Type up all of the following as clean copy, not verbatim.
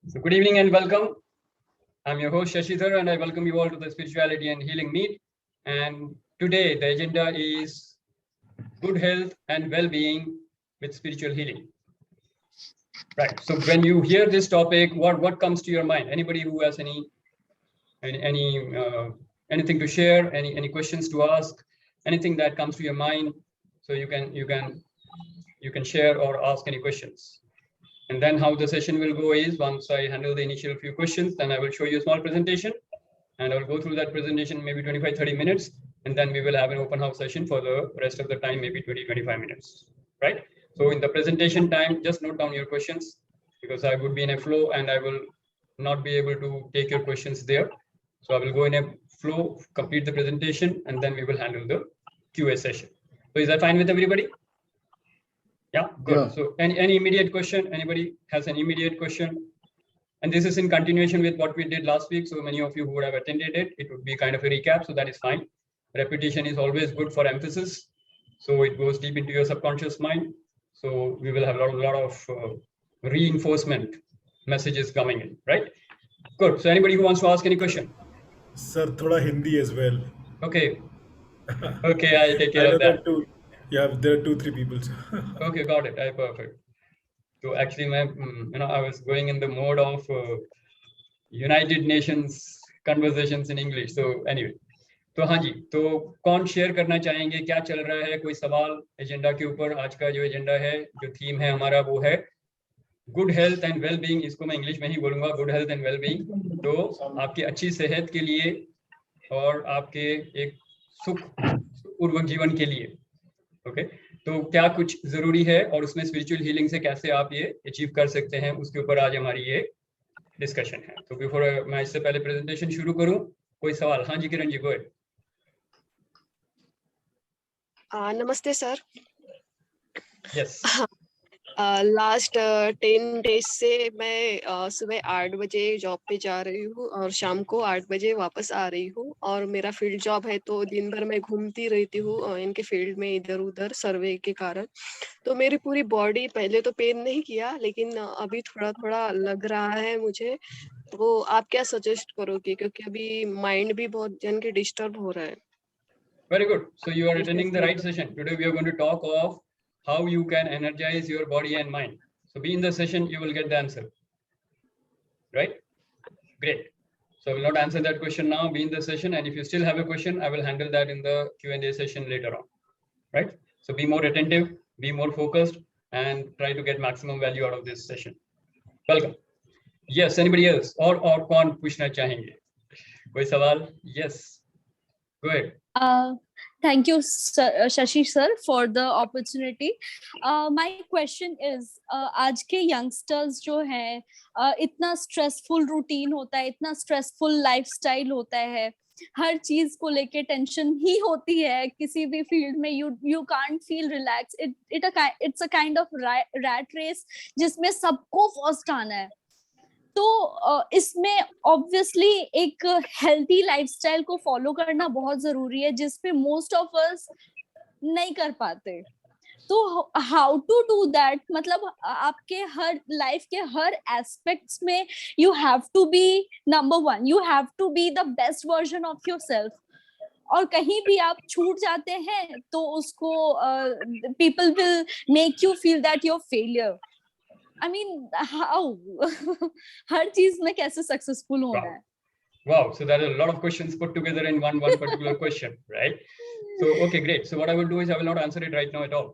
So good evening and welcome. I'm your host Shashidhar and I welcome you all to the Spirituality and Healing Meet. And today the agenda is good health and well-being with spiritual healing. Right. So when you hear this topic, what comes to your mind? Anybody who has anything to share, any questions to ask, anything that comes to your mind, so you can share or ask any questions. And then how the session will go is, once I handle the initial few questions, then I will show you a small presentation and I'll go through that presentation maybe 25-30 minutes, and then we will have an open house session for the rest of the time, maybe 20-25 minutes, right? So in the presentation time, just note down your questions because I would be in a flow and I will not be able to take your questions there. So I will go in a flow, complete the presentation, and then we will handle the QA session. So is that fine with everybody? Yeah, good. Yeah. So any immediate question? Anybody has an immediate question? And this is in continuation with what we did last week. So many of you who would have attended it, it would be kind of a recap. So that is fine. Repetition is always good for emphasis. So it goes deep into your subconscious mind. So we will have a lot of reinforcement messages coming in, right? Good. So anybody who wants to ask any question? Sir, thoda Hindi as well. Okay. Okay, I'll take care of that. Yeah, there are 2-3 people. Okay, got it. Perfect. So actually, I was going in the mode of United Nations conversations in English. So anyway, तो हाँ जी, तो कौन share करना चाहेंगे, क्या चल रहा है, कोई सवाल एजेंडा के ऊपर? आज का जो एजेंडा है, जो थीम है हमारा, वो है good health and well being. इसको मैं इंग्लिश में ही बोलूंगा, good health and well being. तो आपकी अच्छी सेहत के लिए और आपके एक सुखपूर्वक जीवन के लिए, ओके, तो क्या कुछ जरूरी है और उसमें स्पिरिचुअल हीलिंग से कैसे आप ये अचीव कर सकते हैं, उसके ऊपर आज हमारी ये डिस्कशन है. तो बिफोर मैं इससे पहले प्रेजेंटेशन शुरू करूं, कोई सवाल? हाँ जी किरण जी, गो अहेड. नमस्ते सर. यस. लास्ट 10 डेज से मैं सुबह 8 बजे जॉब पे जा रही हूँ और शाम को 8 बजे वापस आ रही हूँ. और मेरा फील्ड जॉब है तो दिन भर मैं घूमती रहती हूँ इनके फील्ड में, इधर उधर सर्वे के कारण. तो मेरी पूरी बॉडी पहले तो पेन नहीं किया, लेकिन अभी थोड़ा थोड़ा लग रहा है मुझे. तो आप क्या सजेस्ट करोगे, क्योंकि अभी माइंड भी बहुत जन के डिस्टर्ब हो रहा है. Very good. So you are attending the right session. Today we are going to talk of how you can energize your body and mind. So be in the session, you will get the answer. Right? Great. So I will not answer that question now. Be in the session, and if you still have a question, I will handle that in the Q&A session later on. Right? So be more attentive, be more focused, and try to get maximum value out of this session. Welcome. Yes. Anybody else? Or कौन पूछना चाहेंगे? कोई सवाल? Yes. Go ahead. Thank you, Shashi sir, for the opportunity. My question is, आज के youngsters जो हैं, इतना stressful routine होता है, इतना stressful lifestyle होता है, हर चीज को लेके टेंशन ही होती है. किसी भी फील्ड में you can't feel relaxed. It's a kind of rat race जिसमें सबको फर्स्ट आना है. तो इसमें ऑब्वियसली एक हेल्थी लाइफस्टाइल को फॉलो करना बहुत जरूरी है, जिसपे मोस्ट ऑफ अस नहीं कर पाते. तो हाउ टू डू दैट? मतलब आपके हर लाइफ के हर एस्पेक्ट्स में you have to be number 1, you have to be the best version of yourself. और कहीं भी आप छूट जाते हैं तो उसको people will make you feel that your failure. I mean, how? हर चीज में कैसे successful होना है? Wow, so there are a lot of questions put together in one particular question, right? So, okay, great. So what I will do is I will not answer it right now at all.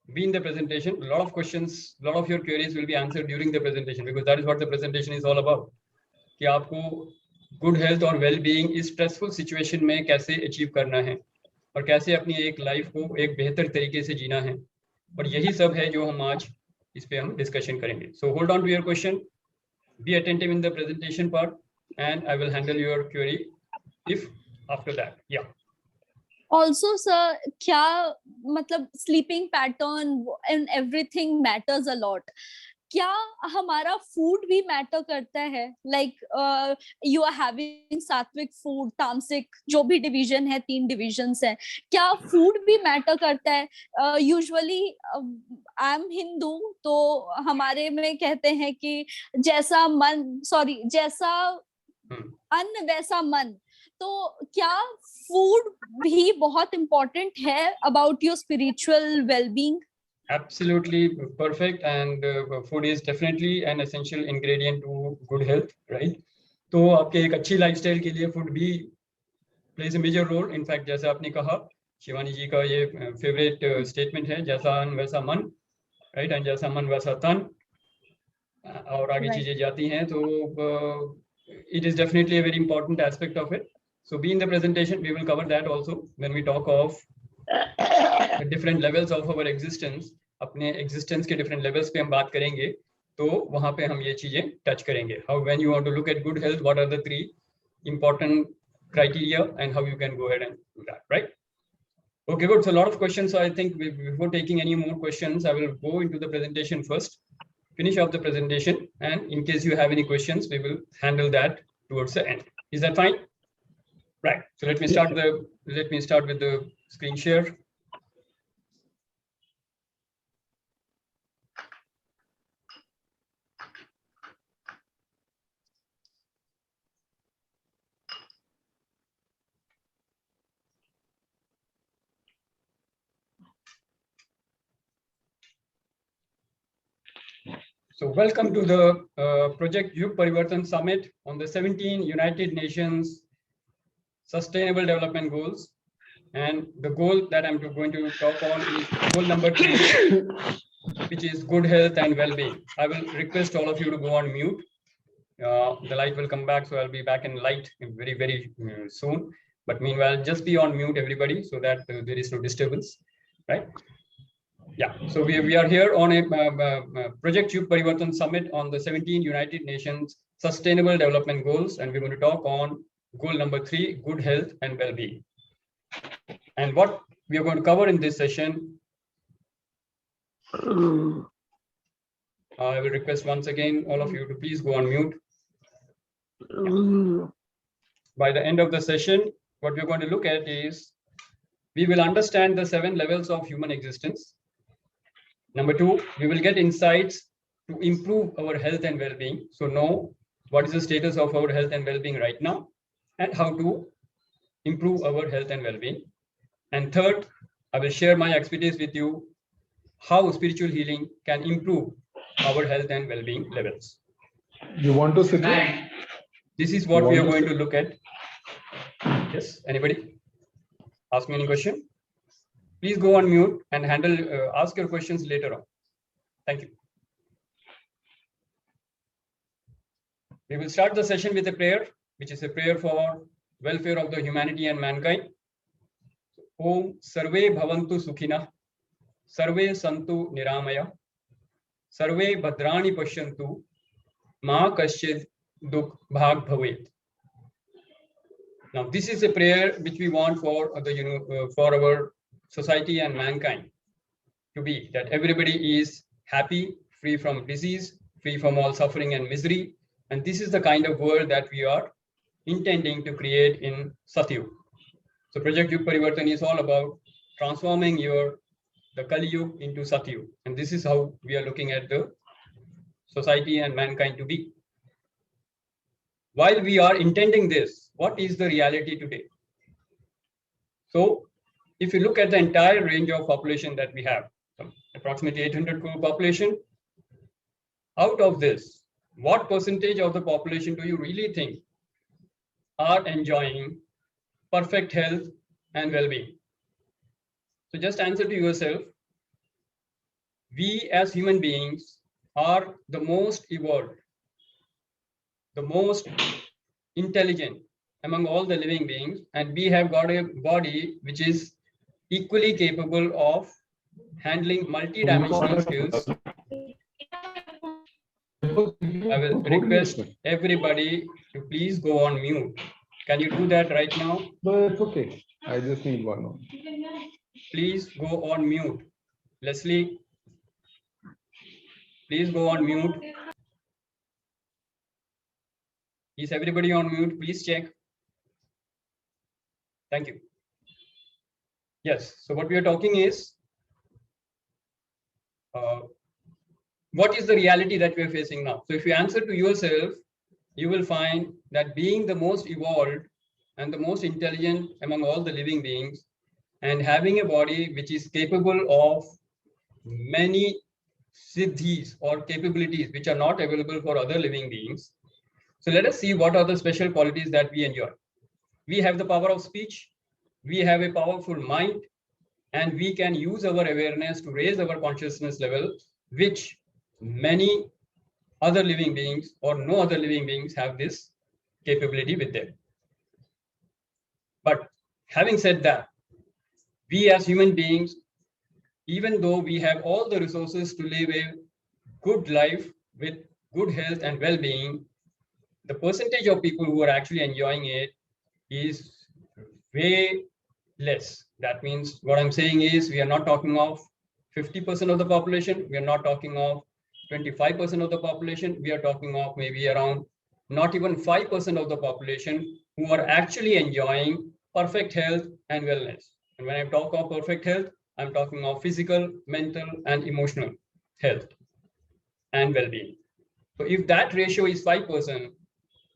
Be in the presentation. A lot of questions, a lot of your queries will be answered during the presentation, because that is what the presentation is all about. कि आपको good health और well-being इस stressful situation में कैसे achieve करना है और कैसे अपनी एक life को एक बेहतर तरीके से जीना है. और यही सब है जो हम आज इस पे हम डिस्कशन करेंगे. So hold on to your question, be attentive in the presentation part, and I will handle your query if after that. Yeah. Also sir, क्या मतलब sleeping pattern and everything matters a lot. क्या हमारा food भी matter करता है? Like you are having सात्विक food, तामसिक, जो भी डिवीजन है, 3 डिविजन्स है, क्या फूड भी मैटर करता है? यूजुअली आई एम हिंदू, तो हमारे में कहते हैं कि जैसा अन्न वैसा मन। तो क्या फूड भी बहुत इम्पोर्टेंट है about your spiritual wellbeing? Absolutely perfect, and food is definitely an essential ingredient to good health, right? तो आपके एक अच्छी लाइफस्टाइल के लिए फूड भी plays a major role. In fact, जैसा आपने कहा, शिवानी जी का ये फेवरेट स्टेटमेंट है, जैसा अन्न वैसा मन, राइट? एंड जैसा मन वैसा तन, और आगे चीजें जाती हैं, तो it is definitely a very important aspect of it. So be in the presentation, we will cover that also when we talk of the different levels of our existence. अपने existence के different levels पे हम बात करेंगे, तो वहाँ पे हम ये चीजें touch करेंगे. How, when you want to look at good health, what are the 3 important criteria and how you can go ahead and do that, right? Okay, good. So a lot of questions. So I think before taking any more questions, I will go into the presentation first, finish off the presentation, and in case you have any questions, we will handle that towards the end. Is that fine? Right. So let me start with the screen share. So welcome to the Project Yug Parivartan Summit on the 17 United Nations Sustainable Development Goals. And the goal that I'm going to talk on is goal number 3, which is good health and well-being. I will request all of you to go on mute. The light will come back, so I'll be back in light very, very soon. But meanwhile, just be on mute, everybody, so that there is no disturbance, right? Yeah, so we are here on a Project Yug Parivartan Summit on the 17 United Nations Sustainable Development Goals, and we're going to talk on goal number 3, good health and well-being. And what we are going to cover in this session, I will request once again all of you to please go on mute. By the end of the session, what we're going to look at is, we will understand the 7 levels of human existence. Number 2, we will get insights to improve our health and well-being. So know what is the status of our health and well-being right now, and how to improve our health and well-being. And third, I will share my expertise with you, how spiritual healing can improve our health and well-being levels. You want to sit here? This is what we are going to look at. Yes, anybody? Ask me any question. Please go on mute and ask your questions later on. Thank you. We will start the session with a prayer, which is a prayer for welfare of the humanity and mankind. Om Sarve Bhavantu Sukhina, Sarve Santu Niramaya, Sarve Bhadrani Pashyantu, Ma Kaschid Dukh Bhag Bhavet. Now, this is a prayer which we want for for our society and mankind to be, that everybody is happy, free from disease, free from all suffering and misery. And this is the kind of world that we are intending to create in Satyug. So Project Yug Parivartan is all about transforming the Kali Yug into Satyug. And this is how we are looking at the society and mankind to be. While we are intending this, what is the reality today? So if you look at the entire range of population that we have, approximately 800 crore population, out of this, what percentage of the population do you really think are enjoying perfect health and well-being? So just answer to yourself. We as human beings are the most evolved, the most intelligent among all the living beings, and we have got a body which is equally capable of handling multi-dimensional skills. I will request everybody to please go on mute. Can you do that right now? No, it's okay. I just need one. Please go on mute. Leslie, Please go on mute. Is everybody on mute? Please check. Thank you. Yes, so what we are talking is, what is the reality that we are facing now? So if you answer to yourself, you will find that being the most evolved and the most intelligent among all the living beings, and having a body which is capable of many siddhis or capabilities which are not available for other living beings. So let us see what are the special qualities that we enjoy. We have the power of speech, we have a powerful mind, and we can use our awareness to raise our consciousness level, which many other living beings or no other living beings have this capability with them. But having said that, we as human beings, even though we have all the resources to live a good life with good health and well-being, the percentage of people who are actually enjoying it is way less. That means what I'm saying is we are not talking of 50% of the population. We are not talking of 25% of the population. We are talking of maybe around not even 5% of the population who are actually enjoying perfect health and wellness. And when I talk of perfect health, I'm talking of physical, mental, and emotional health and well-being. So if that ratio is 5%,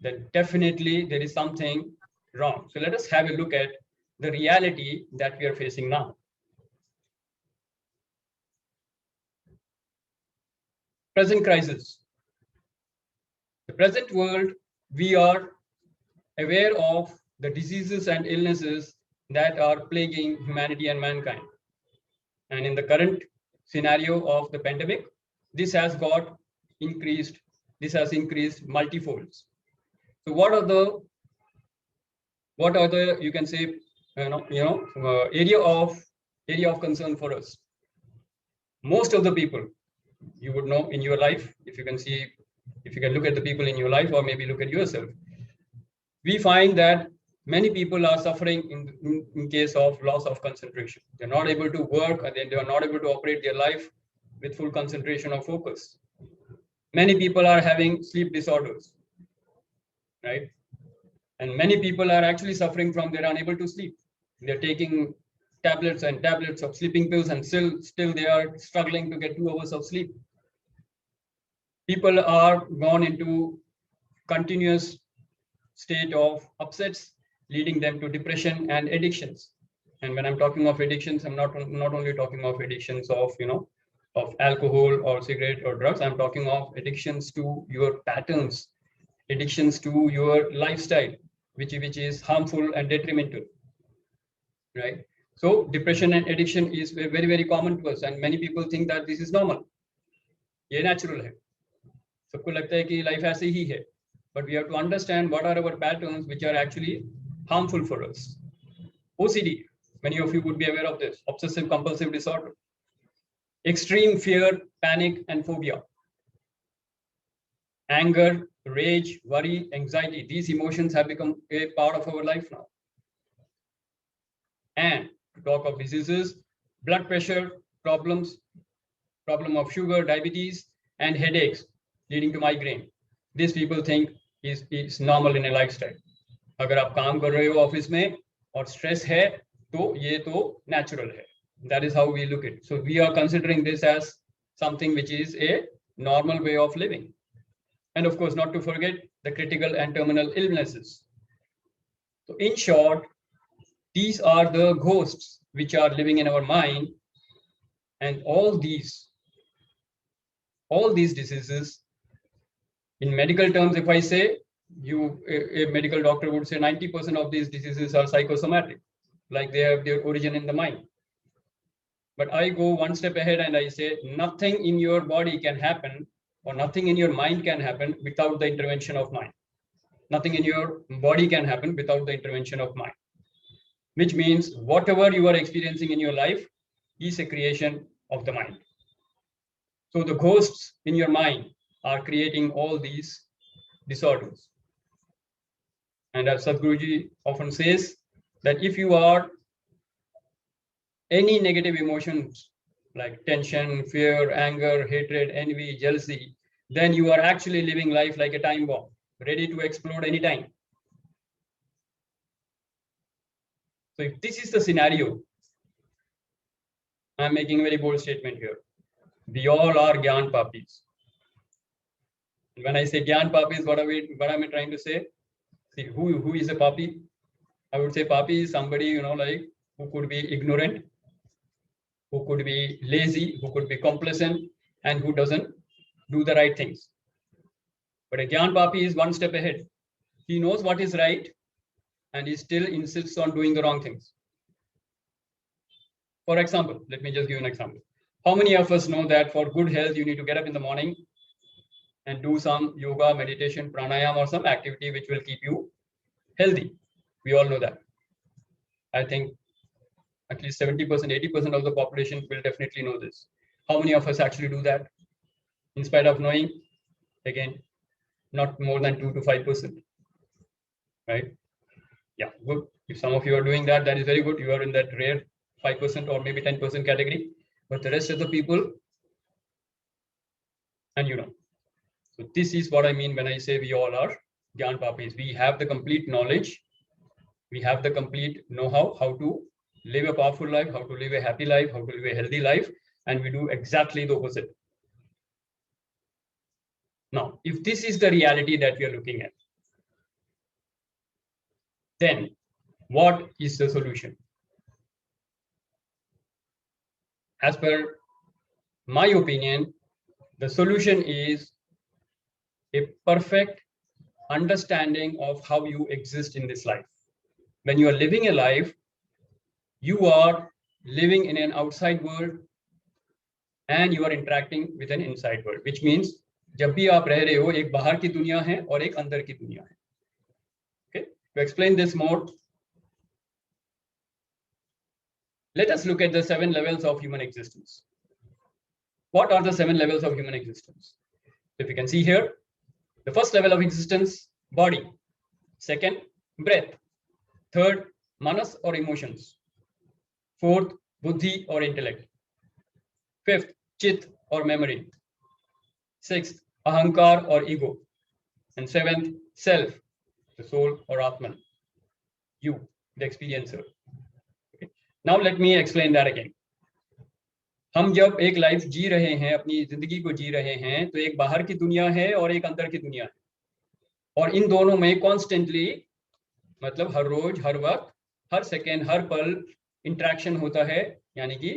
then definitely there is something wrong. So let us have a look at the reality that we are facing now. Present crisis. The present world, we are aware of the diseases and illnesses that are plaguing humanity and mankind. And in the current scenario of the pandemic, this has increased multifolds. So what are the you can say area of concern for us? Most of the people you would know in your life, if you can look at the people in your life or maybe look at yourself, we find that many people are suffering in case of loss of concentration. They're not able to work, and then they are not able to operate their life with full concentration or focus. Many people are having sleep disorders, right? And many people are actually suffering from they're unable to sleep. They're taking tablets and tablets of sleeping pills, and still they are struggling to get 2 hours of sleep. People are gone into continuous state of upsets, leading them to depression and addictions. And when I'm talking of addictions, I'm not only talking of addictions of alcohol or cigarette or drugs. I'm talking of addictions to your patterns, addictions to your lifestyle, which is harmful and detrimental, right? So depression and addiction is very, very common to us, and many people think that this is normal. ये natural है, सबको लगता है कि life ऐसे ही है. But we have to understand what are our patterns which are actually harmful for us. OCD, many of you would be aware of this, obsessive compulsive disorder. Extreme fear, panic, and phobia. Anger, rage, worry, anxiety, these emotions have become a part of our life now. And to talk of diseases, blood pressure problems, problem of sugar, diabetes, and headaches leading to migraine. These people think is normal in a lifestyle. अगर आप काम कर रहे हो office में और stress है तो ये तो natural है. That is how we look at it. So we are considering this as something which is a normal way of living. And of course, not to forget the critical and terminal illnesses. So in short, these are the ghosts which are living in our mind, and all these diseases, in medical terms, if I say, a medical doctor would say 90% of these diseases are psychosomatic, like they have their origin in the mind. But I go one step ahead and I say nothing in your body can happen, or nothing in your mind can happen without the intervention of mind. Nothing in your body can happen without the intervention of mind. Which means whatever you are experiencing in your life is a creation of the mind. So the ghosts in your mind are creating all these disorders. And as Sadhguruji often says, that if you are any negative emotions like tension, fear, anger, hatred, envy, jealousy, then you are actually living life like a time bomb, ready to explode anytime. So if this is the scenario, I'm making a very bold statement here. We all are Gyan Papis. When I say Gyan Papis, what am I trying to say? See, who is a Papi? I would say Papi is somebody, like who could be ignorant, who could be lazy, who could be complacent, and who doesn't do the right things. But a Gyan Papi is one step ahead. He knows what is right, and he still insists on doing the wrong things. For example, let me just give an example. How many of us know that for good health, you need to get up in the morning and do some yoga, meditation, pranayama, or some activity which will keep you healthy? We all know that. I think at least 70%, 80% of the population will definitely know this. How many of us actually do that? In spite of knowing, again, not more than 2 to 5%, right? Yeah, good. If some of you are doing that, that is very good. You are in that rare 5% or maybe 10% category, but the rest of the people, and so this is what I mean when I say we all are Gyan Papis. We have the complete knowledge, we have the complete know-how, how to live a powerful life, how to live a happy life, how to live a healthy life, and we do exactly the opposite. Now, if this is the reality that we are looking at, then what is the solution? As per my opinion, the solution is a perfect understanding of how you exist in this life. When you are living a life, you are living in an outside world and you are interacting with an inside world, which means जब भी आप रह रहे हो, एक बाहर की दुनिया है और एक अंदर की दुनिया है. Okay, to explain this more, let us look at the 7 levels of human existence. What are the 7 levels of human existence? If you can see here, the first level of existence, body. Second, breath. Third, manas or emotions. Fourth, buddhi or intellect. Fifth, chit or memory. Sixth, ahankar or ego. And seventh, self, the soul or atman. You, the experiencer. Okay. Now let me explain that again. हम जब एक life जी रहे हैं, अपनी जिंदगी को जी रहे हैं, तो एक बाहर की दुनिया है और एक अंदर की दुनिया है, और इन दोनों में कॉन्स्टेंटली, मतलब हर रोज, हर वक्त, हर सेकेंड, हर पल इंटरेक्शन होता है. यानी कि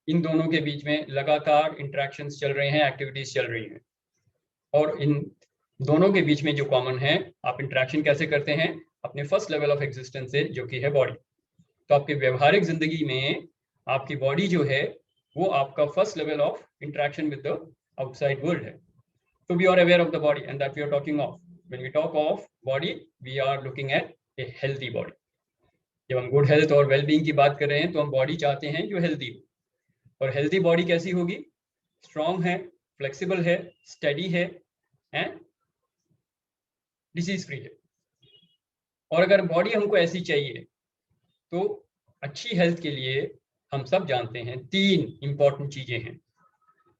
इन दोनों के बीच में लगातार इंटरेक्शंस चल रहे हैं, एक्टिविटीज चल रही हैं, और इन दोनों के बीच में जो कॉमन है, आप इंटरेक्शन कैसे करते हैं? अपने फर्स्ट लेवल ऑफ एग्जिस्टेंस से, जो कि है बॉडी. तो आपकी व्यवहारिक जिंदगी में आपकी बॉडी जो है वो आपका first level of interaction with the outside world है. तो we are aware of the body and that we are talking of. When we talk of body, we are looking at a healthy body. जब हम good health और wellbeing की बात कर रहे हैं तो हम बॉडी चाहते हैं जो हेल्दी हो. और हेल्दी बॉडी कैसी होगी? स्ट्रॉन्ग है, फ्लेक्सिबल है, स्टडी है एंड डिसीज फ्री है. और अगर बॉडी हमको ऐसी चाहिए तो अच्छी हेल्थ के लिए हम सब जानते हैं 3 इंपॉर्टेंट चीजें हैं.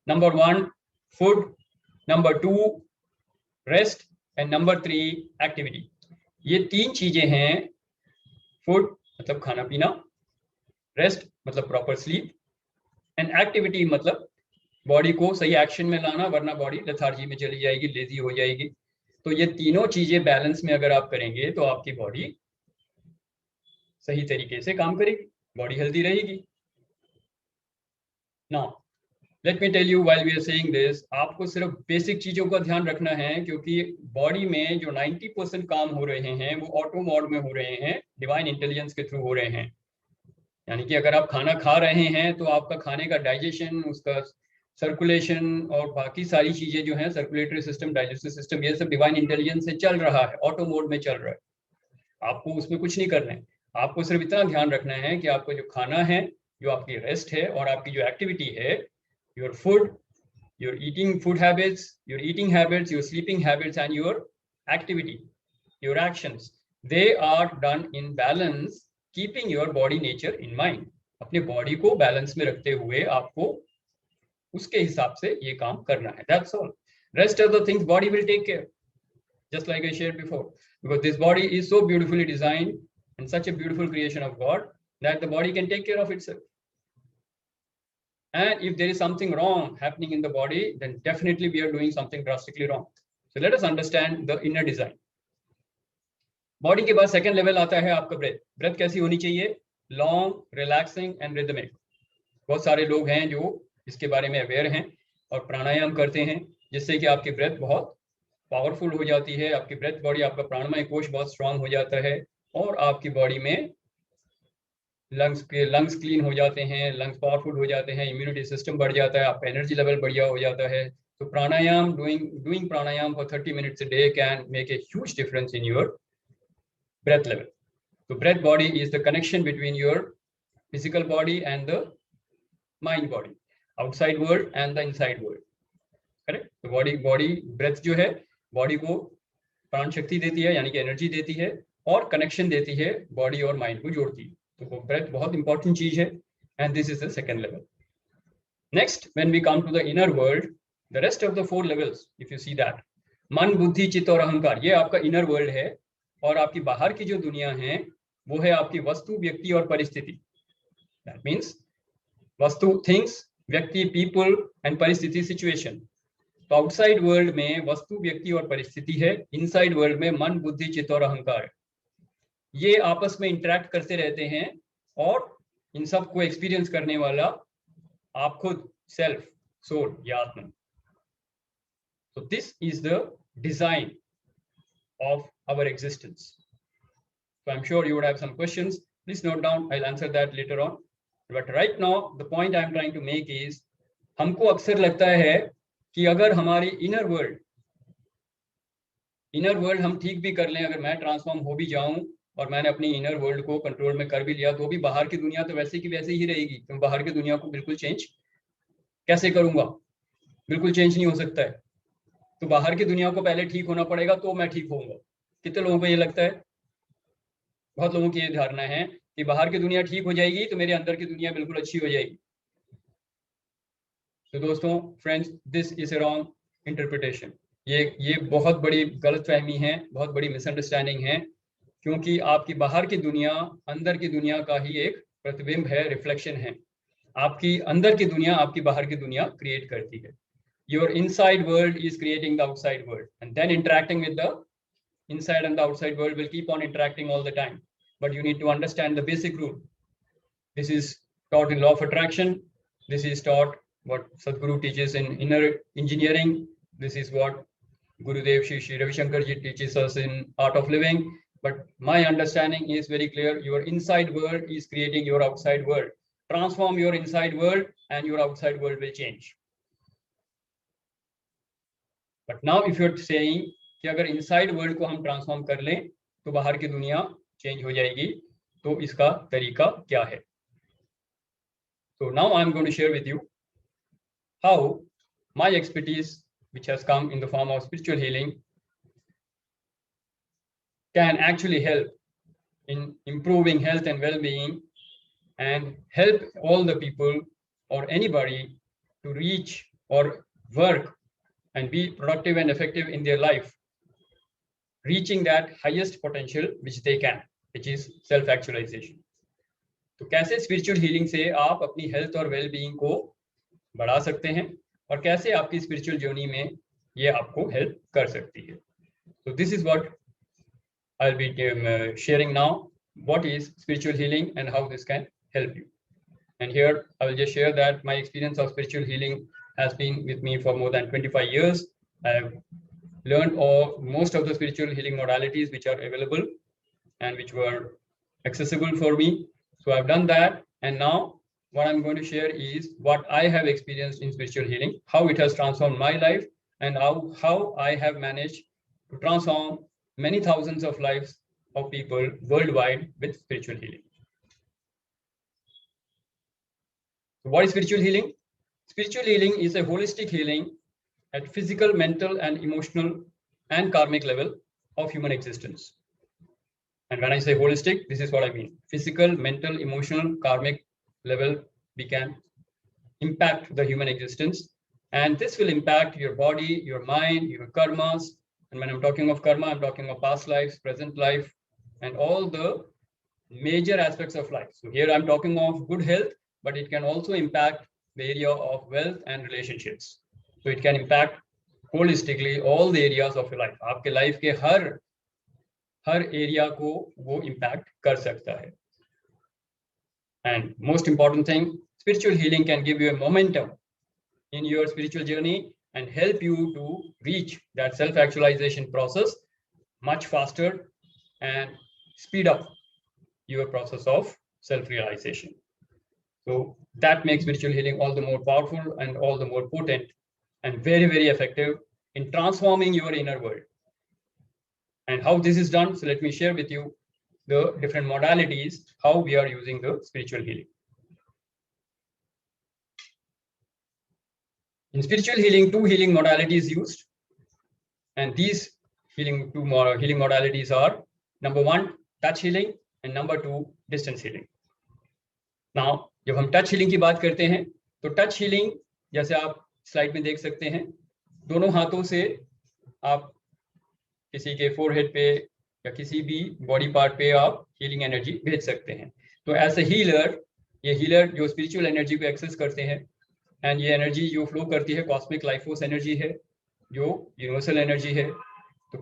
Number 1 food, number 2 rest and number 3 activity. ये 3 चीजें हैं. फूड मतलब खाना पीना, रेस्ट मतलब प्रॉपर स्लीप, एंड एक्टिविटी मतलब बॉडी को सही एक्शन में लाना, वरना बॉडी लेथार्जी में चली जाएगी, लेजी हो जाएगी. तो ये तीनों चीजें बैलेंस में अगर आप करेंगे तो आपकी बॉडी सही तरीके से काम करेगी, बॉडी हेल्दी रहेगी. Now let me tell you, while we are saying this, आपको सिर्फ बेसिक चीजों का ध्यान रखना है, क्योंकि बॉडी में जो 90% काम हो रहे हैं वो ऑटो मोड में हो रहे हैं, डिवाइन इंटेलिजेंस के थ्रू हो रहे हैं. यानी कि अगर आप खाना खा रहे हैं तो आपका खाने का डाइजेशन, उसका सर्कुलेशन और बाकी सारी चीजें जो हैं, सर्कुलेटरी सिस्टम, डाइजेस्टिव सिस्टम, ये सब डिवाइन इंटेलिजेंस से चल रहा है, ऑटो मोड में चल रहा है. आपको उसमें कुछ नहीं करना है. आपको सिर्फ इतना ध्यान रखना है कि आपका जो खाना है, जो आपकी रेस्ट है, और आपकी जो एक्टिविटी है, your food, your eating food habits, your eating habits, your sleeping habits and your activity, your actions, they are done in balance, keeping your body nature in mind. अपने बॉडी को balance में रखते हुए आपको उसके हिसाब से ये काम करना है. That's all. Rest of the things body will take care. Just like I shared before, because this body is so beautifully designed and such a beautiful creation of God that the body can take care of itself. And if there is something wrong happening in the body, then definitely we are doing something drastically wrong. So let us understand the inner design. Body के बाद second level आता है आपका breath. Breath कैसी होनी चाहिए? Long, relaxing and rhythmic. बहुत सारे लोग हैं जो इसके बारे में अवेयर हैं और प्राणायाम करते हैं, जिससे कि आपकी ब्रेथ बहुत पावरफुल हो जाती है, आपकी ब्रेथ बॉडी, आपका प्राणमय कोश बहुत स्ट्रांग हो जाता है और आपकी बॉडी में लंग्स क्लीन हो जाते हैं, लंग्स पावरफुल हो जाते हैं, इम्यूनिटी सिस्टम बढ़ जाता है, आपका एनर्जी लेवल बढ़िया हो जाता है. तो pranayama, doing pranayama for 30 minutes a day can make a huge difference in your breath level. So breath body is the connection between your physical body and the mind body, outside world and the inside world. Correct? तो body breath जो है body को प्राण शक्ति देती है, यानी कि एनर्जी देती है और कनेक्शन देती है, बॉडी और माइंड को जोड़ती है. तो ब्रेथ बहुत इंपॉर्टेंट चीज है and this is the second level. Next, when we come to the inner world, the rest of the 4 levels, if you see that, मन, बुद्धि, चित्त और अहंकार, ये आपका इनर वर्ल्ड है. और आपकी बाहर की जो दुनिया है वो है आपकी वस्तु, व्यक्ति और परिस्थिति. दैट मीन्स वस्तु, थिंग्स, व्यक्ति, पीपल एंड परिस्थिति, सिचुएशन. तो आउटसाइड वर्ल्ड में वस्तु, व्यक्ति और परिस्थिति है, इनसाइड वर्ल्ड में मन, बुद्धि, चित्त और अहंकार है. ये आपस में इंटरेक्ट करते रहते हैं और इन सब को एक्सपीरियंस करने वाला आप खुद, सेल्फ, सोल या आत्मा. So this is the design of our existence. So I'm sure you would have some questions. Please note down. I'll answer that later on. But right now, the point I'm trying to make is, हमको अक्सर लगता है कि अगर हमारी inner world हम ठीक भी कर लें, अगर मैं ट्रांसफॉर्म हो भी जाऊं और मैंने अपनी इनर वर्ल्ड को कंट्रोल में कर भी लिया, तो भी बाहर की दुनिया तो वैसे की वैसे ही रहेगी. तो बाहर की दुनिया को बिल्कुल चेंज कैसे करूंगा? बिल्कुल चेंज नहीं हो सकता है. तो बाहर की दुनिया को पहले ठीक होना पड़ेगा तो मैं ठीक होऊंगा. कितने लोगों को ये लगता है? बहुत लोगों की ये धारणा है कि बाहर की दुनिया ठीक हो जाएगी तो मेरे अंदर की दुनिया बिल्कुल अच्छी हो जाएगी. तो दोस्तों, friends, this is a wrong interpretation. ये बहुत बड़ी गलतफहमी है, बहुत बड़ी मिसअंडरस्टैंडिंग है, क्योंकि आपकी बाहर की दुनिया अंदर की दुनिया का ही एक प्रतिबिंब है, रिफ्लेक्शन है. आपकी अंदर की दुनिया आपकी बाहर की दुनिया क्रिएट करती है. Your inside world is creating the outside world, and then interacting with the inside and the outside world will keep on interacting all the time. But you need to understand the basic rule. This is taught in law of attraction. This is taught what Sadhguru teaches in inner engineering. This is what Gurudev Shri Ravi Shankar ji teaches us in art of living. But my understanding is very clear. Your inside world is creating your outside world. Transform your inside world and your outside world will change. But now if you're saying कि अगर inside world को हम transform कर लें तो बाहर की दुनिया change हो जाएगी, तो इसका तरीका क्या है? So now I'm going to share with you how my expertise, which has come in the form of spiritual healing, can actually help in improving health and well-being and help all the people or anybody to reach or work and be productive and effective in their life, reaching that highest potential which they can, which is self-actualization. तो कैसे spiritual healing से आप अपनी health और well-being को बढ़ा सकते हैं और कैसे आपकी spiritual journey में ये आपको help कर सकती है. So this is what I'll be sharing now. What is spiritual healing and how this can help you. And here I will just share that my experience of spiritual healing has been with me for more than 25 years. I have learned most of the spiritual healing modalities which are available and which were accessible for me. So I've done that. And now what I'm going to share is what I have experienced in spiritual healing, how it has transformed my life, and how I have managed to transform many thousands of lives of people worldwide with spiritual healing. So what is spiritual healing? Spiritual healing is a holistic healing at physical, mental, and emotional and karmic level of human existence. And when I say holistic, this is what I mean. Physical, mental, emotional, karmic level we can impact the human existence, and this will impact your body, your mind, your karmas. And when I'm talking of karma, I'm talking of past lives, present life, and all the major aspects of life. So here I'm talking of good health, but it can also impact the area of wealth and relationships. So it can impact holistically all the areas of your life. आपके life के हर area को वो impact कर सकता है. And most important thing, spiritual healing can give you a momentum in your spiritual journey and help you to reach that self-actualization process much faster and speed up your process of self-realization. So that makes spiritual healing all the more powerful and all the more potent and very, very effective in transforming your inner world. And how this is done, so let me share with you the different modalities, how we are using the spiritual healing. In spiritual healing, two healing modalities used, and these healing modalities are, number one, touch healing, and number two, distance healing. Now, जब हम touch healing की बात करते हैं, तो touch healing जैसे आप slide में देख सकते हैं, दोनों हाथों से आप किसी के फोरहेड पे या किसी भी बॉडी पार्ट पे आप हीलिंग एनर्जी भेज सकते हैं. तो एज ए हीलर, ये हीलर जो स्पिरिचुअल एनर्जी को एक्सेस करते हैं, एंड ये एनर्जी जो फ्लो करती है कॉस्मिक लाइफ फोर्स एनर्जी है, जो यूनिवर्सल एनर्जी है. तो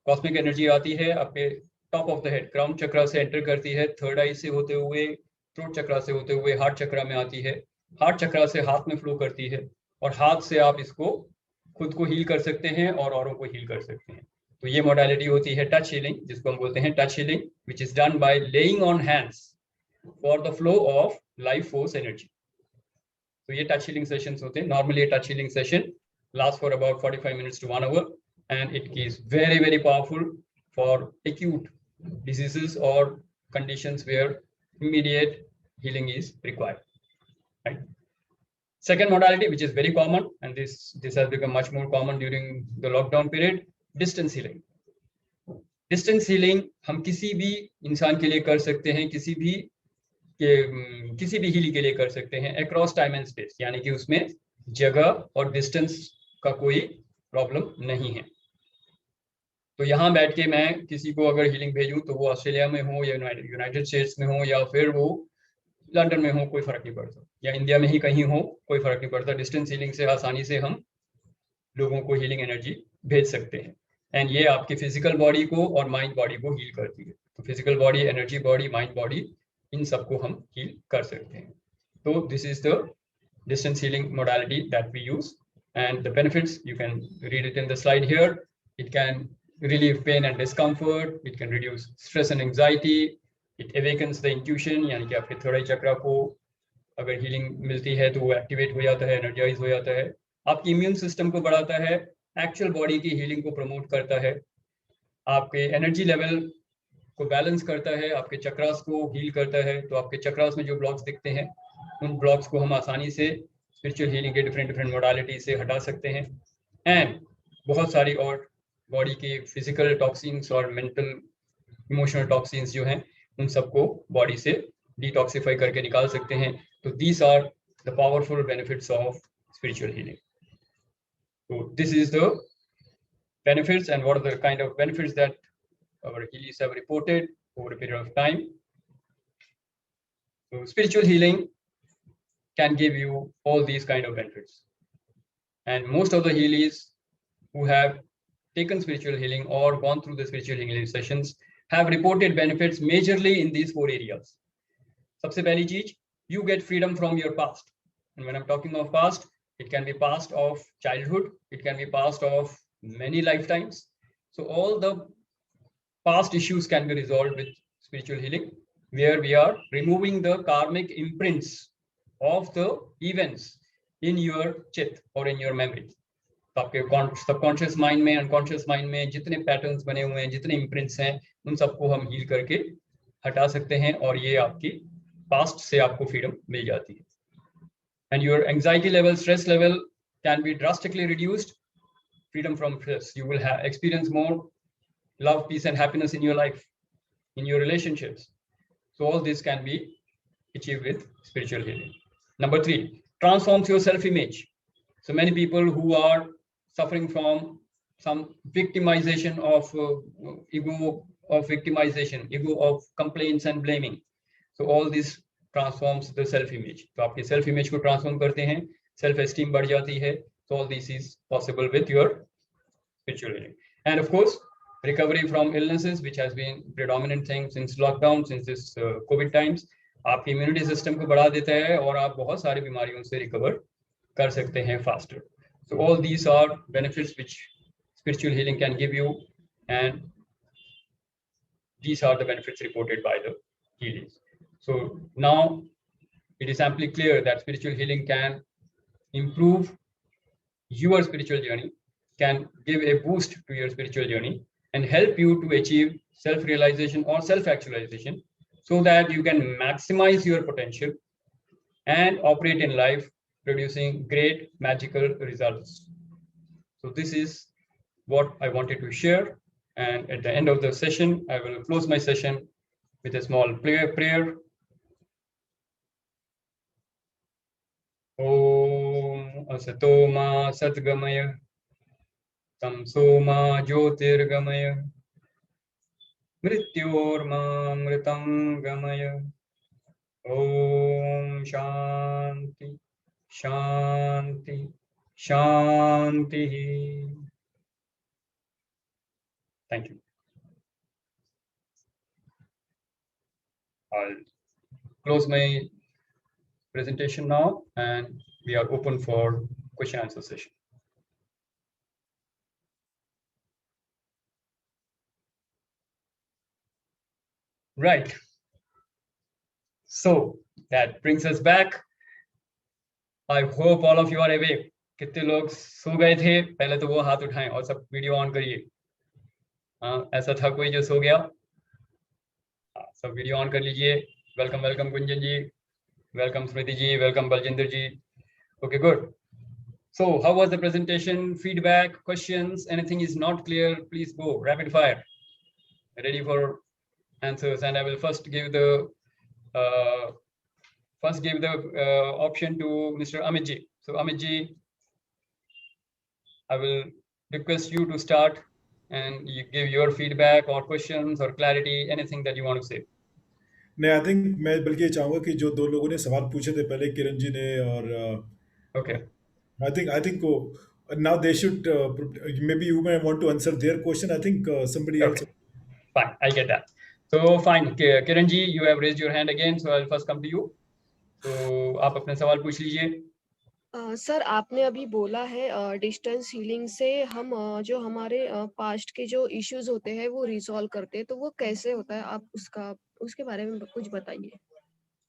कॉस्मिक एनर्जी आती है आपके top of the head, crown chakra से एंटर करती है, थर्ड आई से होते हुए, थ्रोट चक्रा से होते हुए हार्ट चक्रा में आती है, हार्ट चक्रा से हाथ में फ्लो करती है, और हाथ से आप इसको खुद को हील कर सकते हैं और औरों को हील कर सकते हैं. तो ये मोडालिटी होती है टच हीलिंग, जिसको हम बोलते हैं touch healing, which is done by laying on hands for the flow of life force energy. तो ये टच हीलिंग सेशंस होते हैं. Normally touch healing session last for about 45 minutes to 1 hour, and it is very, very powerful for acute diseases or conditions where immediate healing is required. Right? Second modality, which is very common, and this has become much more common during the lockdown period, distance healing. Distance healing हम किसी भी इंसान के लिए कर सकते हैं, किसी भी हीलिंग के लिए कर सकते हैं अक्रॉस टाइम एंड स्पेस, यानी कि उसमें जगह और डिस्टेंस का कोई प्रॉब्लम नहीं है. तो यहाँ बैठ के मैं किसी को अगर हीलिंग भेजूं तो वो ऑस्ट्रेलिया में हो या यूनाइटेड स्टेट्स में हो या फिर वो लंदन में हो, कोई फर्क नहीं पड़ता, या इंडिया में ही कहीं हो, कोई फर्क नहीं पड़ता. डिस्टेंस हीलिंग से आसानी से हम लोगों को हीलिंग एनर्जी भेज सकते हैं, एंड ये आपकी फिजिकल बॉडी को और माइंड बॉडी को हील करती है. तो physical body, energy body, mind body, इन सबको हम हील कर सकते हैं. तो this is the distance healing modality that we use, and the benefits you can read it in the slide here. It can relieve pain and discomfort, it can reduce stress and anxiety, it awakens the intuition, यानी कि आपके third आई चक्रा को अगर healing मिलती है तो वो activate हो जाता है, एनर्जाइज हो जाता है. आपकी इम्यून सिस्टम को बढ़ाता है, एक्चुअल बॉडी की हीलिंग को प्रमोट करता है, आपके एनर्जी लेवल को बैलेंस करता है, आपके चक्रास को हील करता है. तो आपके चक्रास में जो ब्लॉक्स दिखते हैं, उन ब्लॉक्स को हम आसानी से स्पिरिचुअल हीलिंग के डिफरेंट मोडालिटी से हटा सकते हैं. एंड बहुत सारी और बॉडी के फिजिकल टॉक्सिन्स और मेंटल इमोशनल टॉक्सिन्स जो हैं, उन सबको बॉडी से डिटॉक्सिफाई करके निकाल सकते हैं. तो these are the powerful benefits of spiritual healing. तो this is the benefits and what are the kind of benefits that our healers have reported over a period of time. So spiritual healing can give you all these kind of benefits, and most of the healers who have taken spiritual healing or gone through the spiritual healing sessions have reported benefits majorly in these 4 areas. सबसे पहली चीज, you get freedom from your past, and when I'm talking of past, it can be past of childhood, it can be past of many lifetimes. So all the past issues can be resolved with spiritual healing, where we are removing the karmic imprints of the events in your chit or in your memory. तो आपके subconscious mind में, unconscious mind में जितने patterns बने हुए हैं, जितने imprints हैं, उन सबको हम हील करके हटा सकते हैं, और ये आपकी पास्ट से आपको फ्रीडम मिल जाती है. And your anxiety level, stress level can be drastically reduced. Freedom from stress, you will experience more love, peace and happiness in your life, in your relationships. So all this can be achieve with spiritual healing. Number 3, transforms your self-image. So many people who are suffering from some victimization of ego of complaints and blaming. So all this transforms the self-image. तो आपकी self-image को transform करते हैं, self-esteem बढ़ जाती है. So all this is possible with your spiritual healing. And of course, recovery from illnesses, which has been predominant thing since lockdown, since this COVID times. आपकी immunity system को बढ़ा देता है और आप बहुत सारी बीमारियों से recover कर सकते हैं faster. So all these are benefits which spiritual healing can give you, and these are the benefits reported by the healers. So now it is amply clear that spiritual healing can improve your spiritual journey, can give a boost to your spiritual journey, and help you to achieve self-realization or self-actualization, so that you can maximize your potential and operate in life, producing great magical results. So this is what I wanted to share. And at the end of the session, I will close my session with a small prayer. Om Asato Ma Satgamaya, Tamso Ma Jyotirgamaya, Mrityor Ma Mritam Gamaya. Om Shanti Shanti Shanti. Thank you. I'll close my presentation now, and we are open for question answer session. Right. So that brings us back. I hope all of you are awake. कितने लोग सो गए थे? पहले तो वो हाथ उठाएं और सब वीडियो ऑन करिए. ऐसा था कोई जो सो गया? सब वीडियो ऑन कर लीजिए. Welcome welcome Gunjan ji, welcome Smriti ji, welcome Baljinder ji. Okay, good. So how was the presentation? Feedback, questions, anything is not clear, please go rapid fire. Ready for answers, and I will first give the option to Mr. Amit ji. So Amit ji, I will request you to start and you give your feedback or questions or clarity, anything that you want to say. नहीं, I think मैं बल्कि ये चाहूंगा कि जो दो लोगों ने सवाल पूछे थे पहले, किरण जी ने और Okay. I think now they should maybe you may want to answer their question. I think somebody else. Fine, I get that. So fine, Kiran ji, you have raised your hand again, so I'll first come to you. तो आप अपने सवाल पूछ लीजिए. Sir आपने अभी बोला है डिस्टेंस हीलिंग से हम जो हमारे पास्ट के जो इश्यूज होते हैं वो रिजॉल्व करते हैं, तो वो कैसे होता है? आप उसके बारे में कुछ बताइए.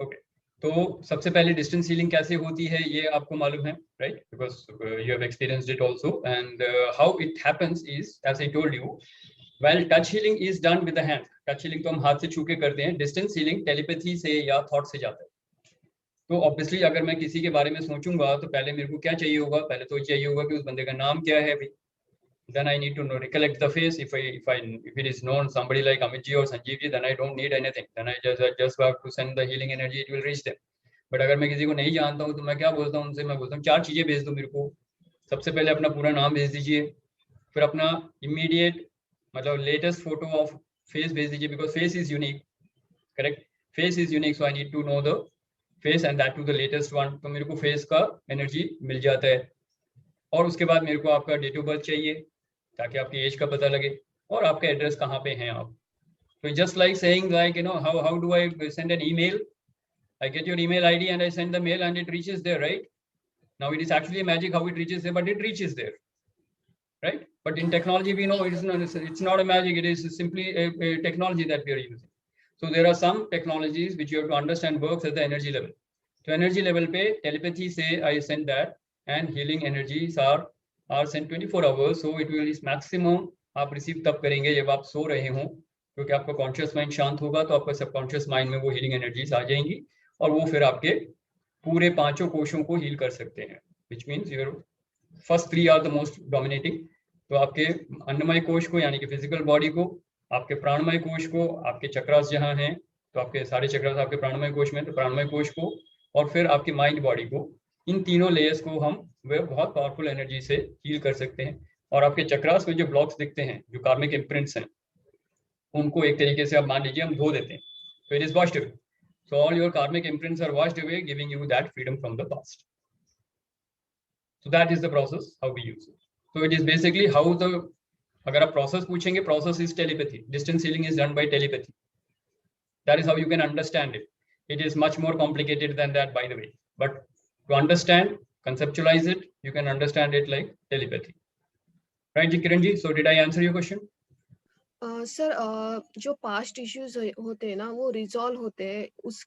ओके, तो सबसे पहले डिस्टेंस हीलिंग कैसे होती है ये आपको मालूम है, right? Because you have experienced it also, and how it happens is, as I told you, when touch healing is done with the hand. Touch healing तो हम हाथ से छू के करते हैं. डिस्टेंस हीलिंग टेलीपैथी से या थॉट से जाता है. तो ऑब्वियसली अगर मैं किसी के बारे में सोचूंगा तो पहले मेरे को क्या चाहिए होगा? पहले तो चाहिए होगा कि उस बंदे का नाम क्या है. Then I need to know, recollect the face. If it is known somebody like Amit ji or Sanjeev ji, then I don't need anything. Then I just have to send the healing energy, it will reach them. But अगर मैं किसी को नहीं जानता हूँ तो मैं क्या बोलता हूँ उनसे? मैं बोलता हूँ 4 चीजें भेज दो मेरे को. सबसे पहले अपना पूरा नाम भेज दीजिए, फिर अपना इमीडिएट मतलब लेटेस्ट फोटो ऑफ फेस भेज दीजिए, because face is unique. Correct, face is unique, so I need to know the face and that to the latest one. तो मेरे को फेस का एनर्जी मिल जाता है. और उसके बाद मेरे को आपका डेट ऑफ बर्थ चाहिए ताकि आपकी एज का पता लगे, और आपका एड्रेस कहाँ पे हैं आप. तो just like saying like you know how do I send an email? I get your email ID and I send the mail and it reaches there, right? Now it is actually magic how it reaches there, but it reaches there, right? But in technology we know it's not a magic, it is simply a technology that we are using. So there are some technologies which you have to understand works at the energy level. So energy level pe telepathy say I send that, and healing energies are sent 24 hours. So it will is maximum आप receive तब करेंगे जब आप सो रहे हो, क्योंकि आपका conscious mind शांत होगा तो आपका सबकॉन्शियस माइंड में वो हीलिंग एनर्जीज आ जाएंगी और वो फिर आपके पूरे 5 कोशों को हील कर सकते हैं. Which means your first 3 are the most dominating. तो आपके अन्नमय कोश को यानी कि फिजिकल बॉडी को, आपके प्राणमय कोश को, आपके चक्रास जहाँ हैं तो आपके सारे चक्रास आपके प्राणमय कोश में, तो प्राणमय कोश को और फिर आपकी माइंड बॉडी को, इन तीनों लेयर्स को हम वे बहुत पावरफुल एनर्जी से हील कर सकते हैं। और आपके चक्रास में जो ब्लॉक्स दिखते हैं, जो कार्मिक इम्प्रिंट्स हैं, उनको एक तरीके से आप मान लीजिए हम धो देते हैं, तो it is washed away. So all your karmic imprints are washed away, giving you that freedom from the past. So that is the process how we use it. So it is basically how the, अगर आप process पूछेंगे, process is telepathy. Distance healing is done by telepathy. That is how you can understand it. It is much more complicated than that, by the way. But to understand, conceptualize it, you can understand it like telepathy. Right, Kiran ji? So did I answer your question? Sir जो past issues होते हैं ना, वो resolve होते हैं उस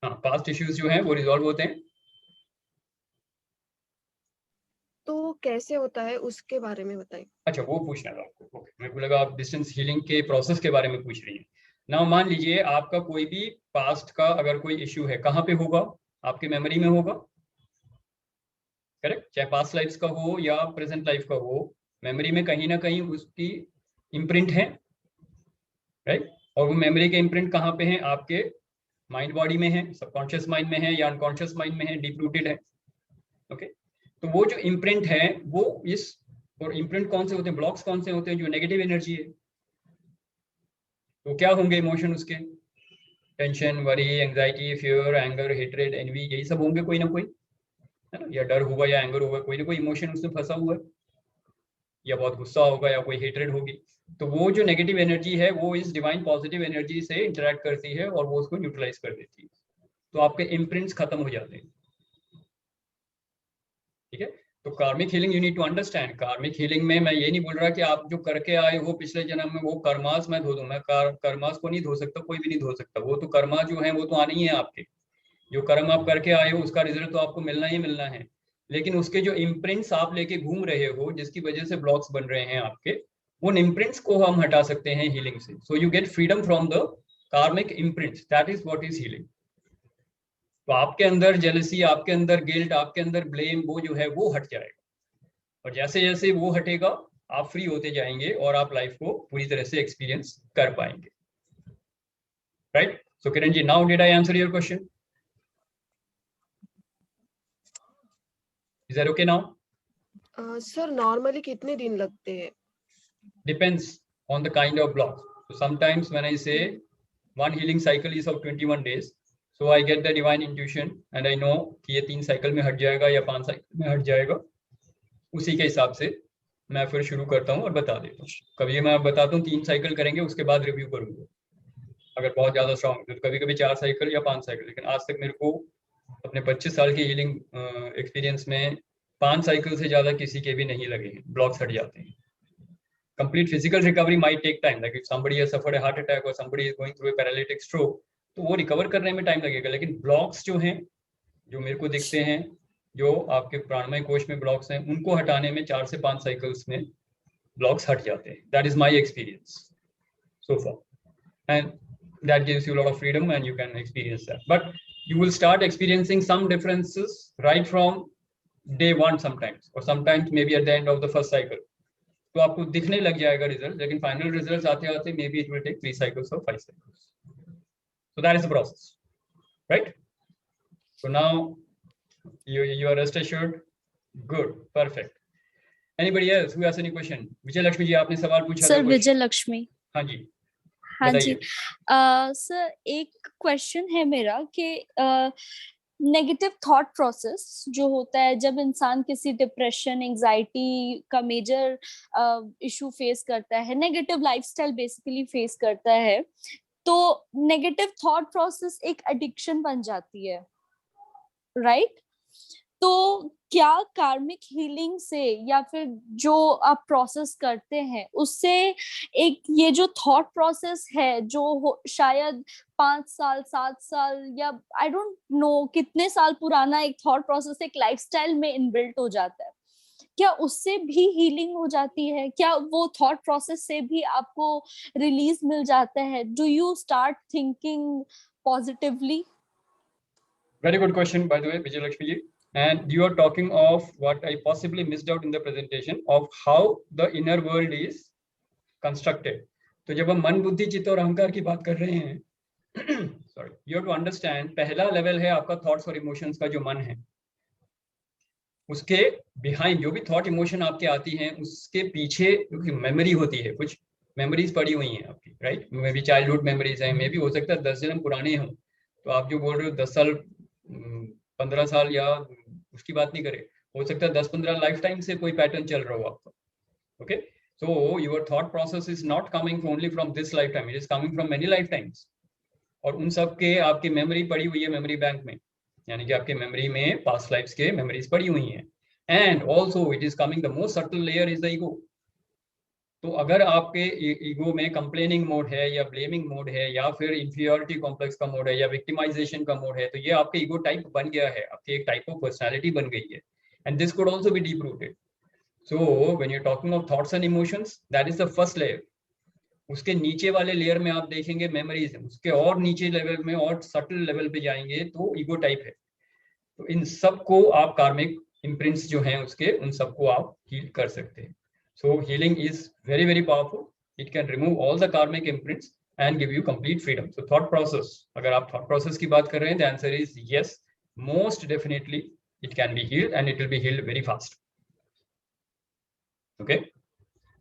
हाँ, past issues जो हैं वो resolve होते हैं। तो कैसे होता है उसके बारे में बताइए। अच्छा, वो पूछना था आपको। ओके, मेरे को लगा आप डिस्टेंस हीलिंग के प्रोसेस के बारे में पूछ रही हैं। नाउ मान लीजिए आपका कोई भी पास्ट का अगर कोई इश्यू है, कहाँ पे होगा? आपके मेमोरी में होगा, करेक्ट? चाहे पास्ट लाइफ का हो या प्रेजेंट लाइफ का हो, मेमोरी में कहीं ना कहीं उसकी इम्प्रिंट है, राइट? और वो मेमोरी के इम्प्रिंट कहाँ पे हैं? आपके माइंड बॉडी में है, सबकॉन्शियस माइंड में है या अनकॉन्शियस माइंड में है, डीप रूटेड है। ओके, तो वो जो इम्प्रिंट है वो इस, और इम्प्रिंट कौन से होते हैं, ब्लॉक्स कौन से होते हैं? जो नेगेटिव एनर्जी है। तो क्या होंगे इमोशन उसके? Tension, worry, anxiety, fear, anger, hatred, envy, यही सब होंगे कोई ना कोई, है ना? या डर होगा या एंगर होगा, कोई ना कोई इमोशन उसमें फंसा हुआ है, या बहुत गुस्सा होगा या कोई हेट्रेड होगी। तो वो जो नेगेटिव एनर्जी है वो इस डिवाइन पॉजिटिव एनर्जी से इंटरेक्ट करती है और वो उसको न्यूट्रलाइज कर देती है। तो आपके इम्प्रिंट्स खत्म हो जाते हैं। ठीक है, तो karmic healing you need to understand. Karmic healing में मैं ये नहीं बोल रहा कि आप जो करके आए हो पिछले जन्म में वो कर्मास मैं धो दूं। मैं कर्मास को नहीं धो सकता, कोई भी नहीं धो सकता। वो तो कर्मा जो है वो तो आने ही है आपके। जो कर्म आप करके आए हो उसका रिजल्ट तो आपको मिलना ही मिलना है, लेकिन उसके जो इम्प्रिंट्स आप लेके घूम रहे हो, जिसकी वजह से ब्लॉक्स बन रहे हैं आपके, उन इम्प्रिंट्स को हम हटा सकते हैं हीलिंग से। So you get freedom from the कार्मिक imprints, that is what is healing. तो आपके अंदर जेलसी, आपके अंदर गिल्ट, आपके अंदर ब्लेम, वो जो है वो हट जाएगा। और जैसे जैसे वो हटेगा आप फ्री होते जाएंगे और आप लाइफ को पूरी तरह से एक्सपीरियंस कर पाएंगे। Right? So Kiran ji, now did I answer your question? Is that okay now? Sir normally कितने दिन लगते हैं? Depends on the kind of block. So sometimes when I say one healing cycle is of 21 days, so I get the divine intuition and I know कि ये 3 cycle में हट जाएगा या 5 साइकिल में हट जाएगा। उसी के हिसाब से मैं फिर शुरू करता हूँ और बता देता हूँ। कभी मैं बताता हूँ 3 साइकिल करेंगे, उसके बाद रिव्यू करूंगा। अगर बहुत ज्यादा स्ट्रॉन्ग है तो कभी कभी 4 साइकिल या 5 साइकिल, लेकिन आज तक मेरे को अपने 25 साल की हीलिंग एक्सपीरियंस में 5 साइकिल से ज्यादा किसी के भी नहीं लगे हैं, ब्लॉक्स हट जाते हैं। Complete physical recovery might take time, like if somebody has suffered a heart attack or somebody is going through a paralytic stroke, तो वो रिकवर करने में टाइम लगेगा। लेकिन ब्लॉक्स जो हैं, जो मेरे को दिखते हैं, जो आपके प्राणमय कोश में ब्लॉक्स हैं, उनको हटाने में 4 से 5 साइकिल्स में ब्लॉक्स हट जाते हैं। That is my experience so far, and that gives you a lot of freedom and you can experience that. But you will start experiencing some differences right from day 1 sometimes, or sometimes maybe at the end of the first cycle. तो आपको दिखने लग जाएगा result, लेकिन final results आते आते may be it will take 3 cycles और 5 cycles. So that is the process, right? So now you are rest assured. Good, perfect. Anybody else who has any question? विजय लक्ष्मी जी, आपने सवाल पूछा था। सर विजय लक्ष्मी। हाँ जी, हाँ जी, बताइए। सर एक क्वेश्चन है मेरा कि नेगेटिव थॉट प्रोसेस जो होता है जब इंसान किसी डिप्रेशन, एंजाइटी का मेजर इशू फेस करता है, नेगेटिव लाइफस्टाइल बेसिकली फेस करता है, तो नेगेटिव थॉट प्रोसेस एक एडिक्शन बन जाती है, राइट? तो क्या कार्मिक हीलिंग से या फिर जो आप प्रोसेस करते हैं उससे एक ये जो थॉट प्रोसेस है जो शायद 5 साल 7 साल या आई डोंट नो कितने साल पुराना एक थॉट प्रोसेस एक लाइफस्टाइल में इनबिल्ट हो जाता है, क्या उससे भी हीलिंग हो जाती है? क्या वो थॉट प्रोसेस से भी आपको रिलीज मिल जाता है? Do you start thinking positively? Very good question, by the way, Vijay Lakshmi ji. And you are talking of what I possibly missed out in the presentation of how the inner world is constructed. तो जब हम मन, बुद्धि, चित्त और अहंकार की बात कर रहे हैं, sorry, you have to understand, पहला लेवल है आपका थॉट्स और इमोशंस का जो मन है, उसके बिहाइंड जो भी थॉट इमोशन आपके आती हैं, उसके पीछे क्योंकि मेमोरी होती है, कुछ मेमोरीज पड़ी हुई हैं आपकी, right, may be childhood memories हैं, मे बी हो सकता है 10 जन्म पुराने हों, तो आप जो बोल रहे हो 10 साल 15 साल या उसकी बात नहीं करें, हो सकता है 10-15 लाइफ टाइम से कोई पैटर्न चल रहा हो आपका, okay, so your thought process is not coming only from this lifetime, it is coming from many lifetimes, और उन सब के आपकी मेमोरी पड़ी हुई है मेमोरी बैंक में, यानी कि आपके मेमोरी में पास्ट लाइफ्स के मेमोरीज पड़ी हुई हैं, and also it is coming, the most subtle layer is the ego. तो अगर आपके ईगो में कंप्लेनिंग मोड है या ब्लेमिंग मोड है या फिर इंफीरियरिटी कॉम्प्लेक्स का मोड है या विक्टिमाइजेशन का मोड है, तो ये आपके ईगो टाइप बन गया है, आपकी एक टाइप ऑफ पर्सनैलिटी बन गई है, and this could also be deep rooted. So when you're talking of thoughts and emotions, that is the first layer. उसके नीचे वाले लेयर में आप देखेंगे मेमोरीज है, उसके और नीचे लेवल में और सटल लेवल पे जाएंगे तो ईगो टाइप है। तो इन सबको आप कार्मिक इम्प्रिंट्स जो हैं उसके, उन सबको आप हील कर सकते हैं। सो healing is very very powerful, it can remove all the कार्मिक imprints and give you complete freedom. So thought process, अगर आप थॉट प्रोसेस की बात कर रहे हैं, the answer is yes, most definitely it can be healed and it will be healed very fast. Okay,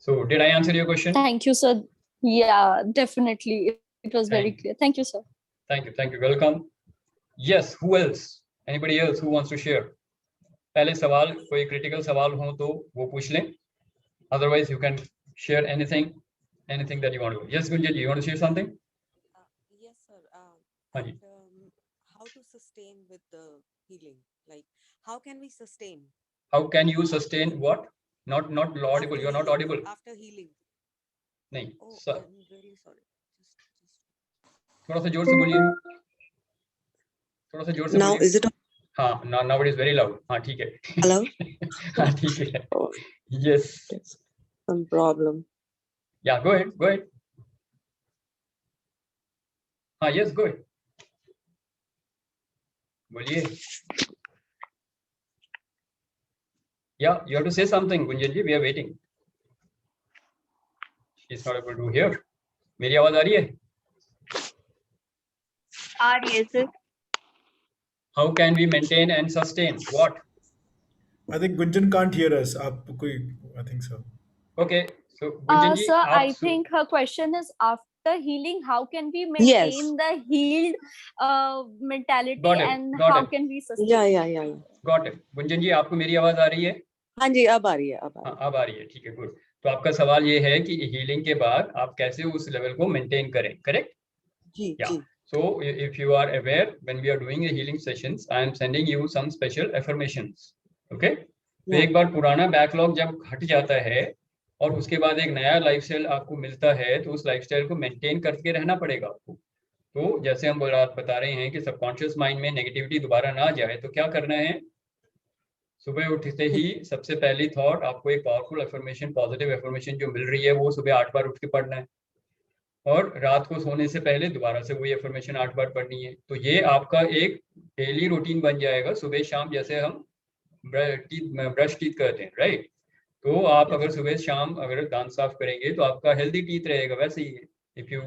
so did I answer your question? Thank you, sir. Yeah, definitely. It was very Thank- clear. Thank you, sir. Thank you, welcome. Yes, who else? Anybody else who wants to share? पहले सवाल, कोई critical सवाल हो तो वो पूछ लें, otherwise you can share anything that you want to. Yes, Gunjan, you want to share something? Yes, sir. हाँ जी। And, how to sustain with the healing? Like, how can we sustain? How can you sustain what? Not audible. After You are not healing, audible. After healing. नहीं, Oh, sir, I'm really sorry. Just. थोड़ा सा जोर से बोलिए, थोड़ा सा जोर से Now, बोलिए। is it? हाँ, now it is very loud. हाँ, ठीक है। Hello? हाँ, ठीक है। Oh, Yes. yes. Some problem. Yeah, go ahead. हाँ, yes, go ahead. बोलिए। Yeah, you have to say something, Gunjan ji. We are waiting. She's not able to hear. मेरी आवाज आ रही है? आ रही है sir. How can we maintain and sustain what? I think Gunjan can't hear us. आप कोई, I think so. Okay, so Gunjan ji, Sir, आप I think her question is, after healing, how can we maintain the healed mentality Got it, and got how it. can we sustain? Yeah. got it. Gunjan जी, आपको मेरी आवाज आ रही है? हाँ जी, अब आ रही है, अब आ रही हाँ, अब आ रही है, ठीक है, गुड। तो आपका सवाल ये है कि हीलिंग के बाद आप कैसे उस लेवल को मेंटेन करें, करेक्ट? है। जी, Yeah. Ji. So if you are aware, when we are doing the healing sessions, I am sending you some special affirmations. Okay? तो Yeah. एक बार पुराना बैकलॉग जब हट जाता है और उसके बाद एक नया लाइफस्टाइल आपको मिलता है, तो उस लाइफस्टाइल को मेंटेन करके रहना पड़ेगा आपको। तो जैसे हम बता रहे हैं कि सबकॉन्शियस माइंड में नेगेटिविटी दोबारा ना जाए, तो क्या करना है? सुबह उठते ही सबसे पहली थॉट, आपको एक पावरफुल एफर्मेशन, पॉजिटिव एफर्मेशन जो मिल रही है, वो सुबह 8 बार उठ के पढ़ना है, और रात को सोने से पहले दोबारा से वही एफर्मेशन 8 बार पढ़नी है। तो ये आपका एक डेली रूटीन बन जाएगा, सुबह शाम, जैसे हम ब्रश टीथ करते हैं, राइट? तो आप अगर सुबह शाम अगर दांत साफ करेंगे तो आपका हेल्दी टीथ रहेगा। वैसे ही if you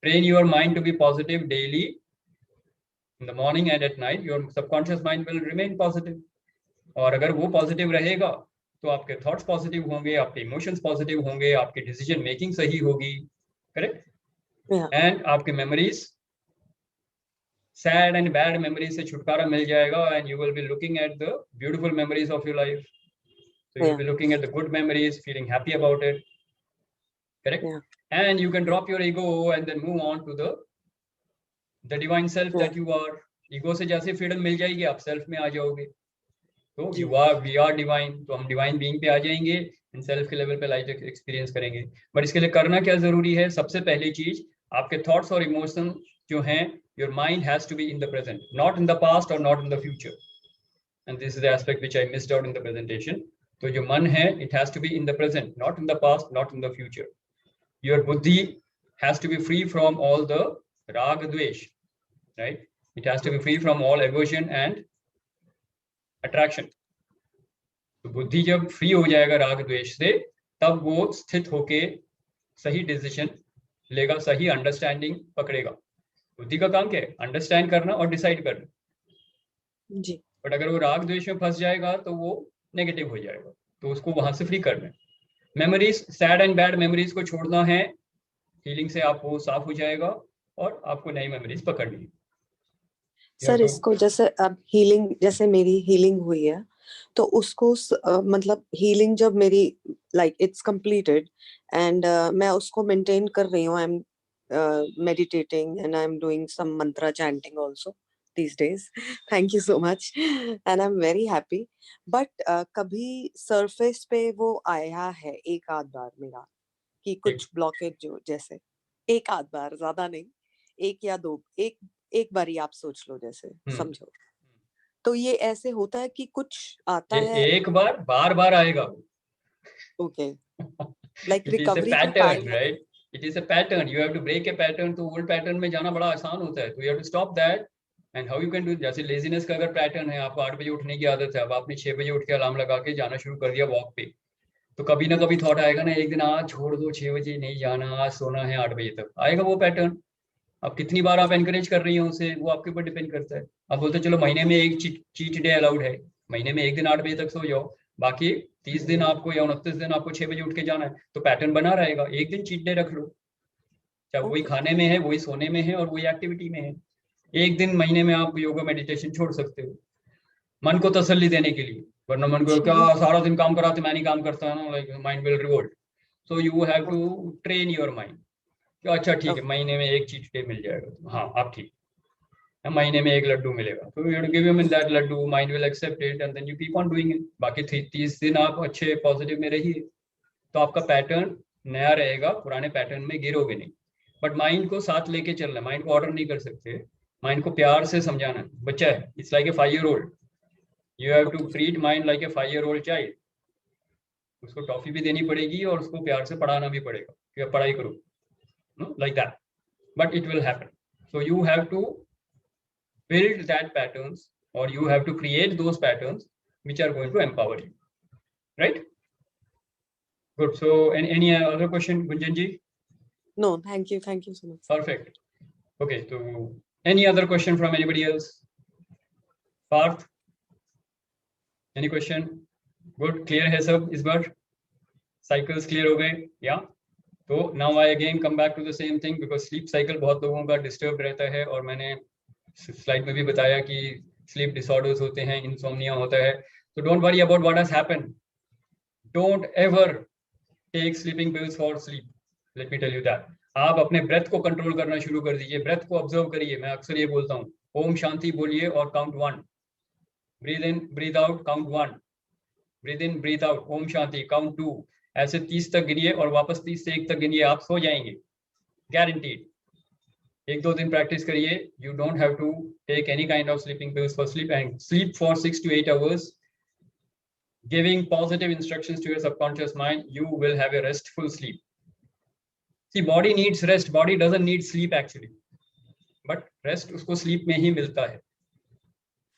train your mind to be positive daily in the morning and at night, your subconscious mind will remain positive. और अगर वो पॉजिटिव रहेगा तो आपके थॉट्स पॉजिटिव होंगे, आपके इमोशंस पॉजिटिव होंगे, आपकी डिसीजन मेकिंग सही होगी, करेक्ट? एंड आपके memories, sad and bad memories से छुटकारा मिल जाएगा, and you will be looking at the beautiful memories of your life. So you'll be looking at the good memories, feeling happy about it, correct? Yeah. And you can drop your ego and then move on to the divine self that you are. Ego से जैसे freedom मिल जाएगी, आप self में आ जाओगे। तो we are divine, तो हम divine being पे आ जाएंगे, इन self के level पे life experience करेंगे। But इसके लिए करना क्या जरूरी है? सबसे पहली चीज, आपके thoughts और emotions जो हैं, your mind has to be in the present, not in the past or not in the future. And this is the aspect which I missed out in the presentation. तो जो मन है, it has to be in the present, not in the past, not in the future. Your buddhi has to be free from all the rag dvesh, right? It has to be free from all aversion and attraction. तो बुद्धि जब free हो जाएगा राग द्वेष से, तब वो स्थित होके सही डिसीजन लेगा, सही अंडरस्टैंडिंग पकड़ेगा। बुद्धि का काम क्या है? अंडरस्टैंड करना और डिसाइड करना। जी। बट अगर वो राग द्वेष में फंस जाएगा तो वो नेगेटिव हो जाएगा, तो उसको वहां से फ्री करना है। Memories, sad and bad memories को छोड़ना है, हीलिंग से आप वो साफ हो जाएगा और आपको नई मेमोरीज पकड़नी है। सर इसको जैसे अब हीलिंग, जैसे मेरी हीलिंग हुई है तो उसको मतलब हीलिंग जब मेरी लाइक इट्स कंप्लीटेड एंड मैं उसको मेंटेन कर रही हूँ, I am meditating and I'm doing some mantra chanting also these days. Thank you so much and I'm very happy. But कभी surface पे वो आया है एक आध बार मेरा कि कुछ ब्लॉकेज जो जैसे एक आध बार, ज्यादा नहीं, एक या दो, एक बार ही आप सोच लो, जैसे समझो। तो ये ऐसे होता है कि कुछ आता है एक बार बार आएगा। Okay, like It is a recovery का pattern, टाइम है। right? It is a pattern. You have to break a pattern. तो old pattern में जाना बड़ा आसान होता है, तो you have to stop that. And how you can do? जैसे लेजीनेस का अगर पैटर्न है, आपको 8 बजे उठने की आदत है, अब आपने 6 बजे उठ के अलार्म लगा के जाना शुरू कर दिया वॉक पे, तो कभी ना कभी थॉट आएगा ना एक दिन, आज छोड़ दो, 6 बजे नहीं जाना, आज सोना है 8 बजे तक, आएगा वो पैटर्न। अब कितनी बार आप एनकरेज कर रही हो उसे, वो आपके ऊपर डिपेंड करता है। आप बोलते चलो महीने में एक चीट डे अलाउड है, महीने में एक दिन 8 बजे तक सो जाओ, बाकी 30 दिन आपको या 29 दिन आपको 6 बजे उठ के जाना है, तो पैटर्न बना रहेगा। एक दिन चीट डे रख लो, चाहे वही खाने में है, वही सोने में है और वही एक्टिविटी में है। एक दिन महीने में आप योगा मेडिटेशन छोड़ सकते हो, मन को तसल्ली देने के लिए, वरना मन को क्या सारा दिन काम कराते, मैं नहीं काम करता ना, like mind will revolt. So you have to train your mind. अच्छा ठीक है, महीने में एक चीट डे मिल जाएगा, तो हाँ आप ठीक है, महीने में एक लड्डू मिलेगा, तो you have to give him that laddu, mind will accept it and then you keep on doing it. बाकी 30 दिन आप अच्छे पॉजिटिव में रहिए, तो आपका पैटर्न नया रहेगा, पुराने पैटर्न में गिरोगे नहीं। बट माइंड को साथ लेके चलना है, माइंड को ऑर्डर नहीं कर सकते, माइंड को प्यार से समझाना है, बच्चा है, it's like a 5-year-old, you have to treat mind like a 5-year-old child. उसको टॉफी भी देनी पड़ेगी और उसको प्यार से पढ़ाना भी पड़ेगा कि आप पढ़ाई करो, like that, but it will happen. So you have to build that patterns, or you have to create those patterns which are going to empower you, right? Good. So any other question, Gunjan ji? No, thank you so much. Perfect. Okay, so any other question from anybody else? Parth, any question? Good, clear है सब इस बार, cycles clear हो गए, yeah? तो now I again come back to the same thing because sleep cycle बहुत लोगों का disturb रहता है, और मैंने स्लाइड में भी बताया कि स्लीप डिसऑर्डर्स होते हैं, इंसोम्निया होता है, तो don't worry about what has happened, don't ever take sleeping pills for sleep, let me tell you that. आप अपने ब्रेथ को कंट्रोल करना शुरू कर दीजिए, ब्रेथ को ऑब्जर्व करिए। मैं अक्सर ये बोलता हूँ, ओम शांति बोलिए और count 1, breathe in breathe out, count 1, breathe in breathe out, ओम शांति, काउंट 2, ऐसे 30 तक गिनिए और वापस 30 से 1 तक गिनिए, आप सो जाएंगे, गारंटीड। 1-2 दिन प्रैक्टिस करिए, you don't have to take any kind of sleeping pills for sleep, and sleep for 6 to 8 hours, giving positive instructions to your subconscious mind, you will have a restful sleep. See, body needs rest, body doesn't need sleep actually, but rest उसको sleep में ही मिलता है।